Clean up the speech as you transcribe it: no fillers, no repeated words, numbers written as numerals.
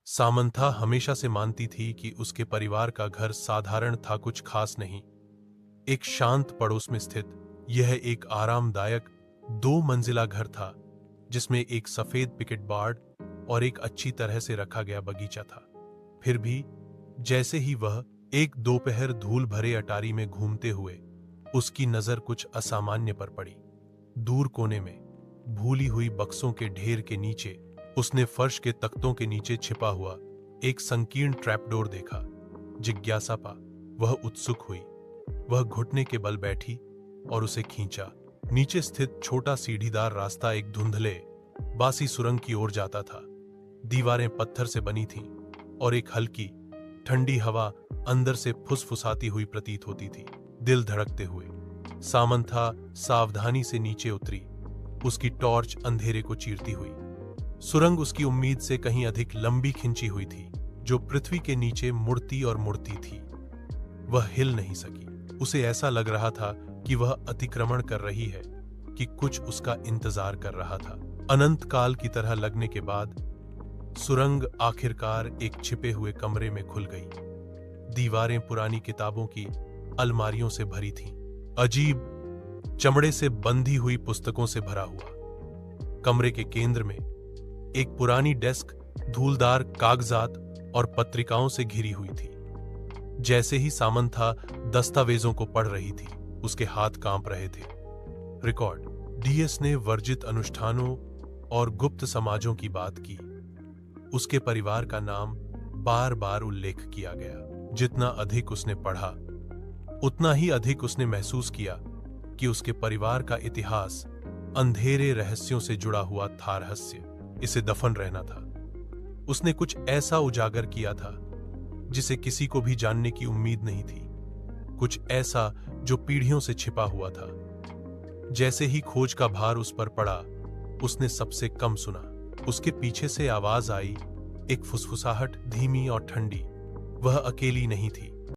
Samantha हमेशा से मानती थी कि उसके परिवार का घर साधारण था, कुछ खास नहीं। एक शांत पड़ोस में स्थित यह एक आरामदायक 2 मंजिला घर था, जिसमें एक सफेद पिकेट बार्ड और एक अच्छी तरह से रखा गया बगीचा था। फिर भी जैसे ही वह एक दोपहर धूल भरे अटारी में घूमते हुए उसकी नजर कुछ असामान्य पर पड़ी। दूर कोने में भूली हुई बक्सों के ढेर के नीचे उसने फर्श के तख्तों के नीचे छिपा हुआ एक संकीर्ण ट्रैपडोर देखा। जिज्ञासा पा वह उत्सुक हुई। वह घुटने के बल बैठी और उसे खींचा। नीचे स्थित छोटा सीढ़ीदार रास्ता एक धुंधले बासी सुरंग की ओर जाता था। दीवारें पत्थर से बनी थीं और एक हल्की ठंडी हवा अंदर से फुसफुसाती हुई प्रतीत होती थी। दिल धड़कते हुए सामंथा सावधानी से नीचे उतरी, उसकी टॉर्च अंधेरे को चीरती हुई। सुरंग उसकी उम्मीद से कहीं अधिक लंबी खिंची हुई थी, जो पृथ्वी के नीचे मुड़ती और मुड़ती थी। वह हिल नहीं सकी। उसे ऐसा लग रहा था कि वह अतिक्रमण कर रही है, कि कुछ उसका इंतजार कर रहा था। अनंत काल की तरह लगने के बाद सुरंग आखिरकार एक छिपे हुए कमरे में खुल गई। दीवारें पुरानी किताबों की अलमारियों से भरी थीं। अजीब चमड़े से बंधी हुई पुस्तकों से भरा हुआ। कमरे के केंद्र में एक पुरानी डेस्क धूलदार कागजात और पत्रिकाओं से घिरी हुई थी। जैसे ही सामंथा दस्तावेजों को पढ़ रही थी, उसके हाथ कांप रहे थे। रिकॉर्ड डीएस ने वर्जित अनुष्ठानों और गुप्त समाजों की बात की। उसके परिवार का नाम बार बार उल्लेख किया गया। जितना अधिक उसने पढ़ा, उतना ही अधिक उसने महसूस किया कि उसके परिवार का इतिहास अंधेरे रहस्यों से जुड़ा हुआ था। रहस्य इसे दफन रहना था। उसने कुछ ऐसा उजागर किया था जिसे किसी को भी जानने की उम्मीद नहीं थी। कुछ ऐसा जो पीढ़ियों से छिपा हुआ था। जैसे ही खोज का भार उस पर पड़ा, उसने सबसे कम सुना। उसके पीछे से आवाज आई, एक फुसफुसाहट, धीमी और ठंडी। वह अकेली नहीं थी।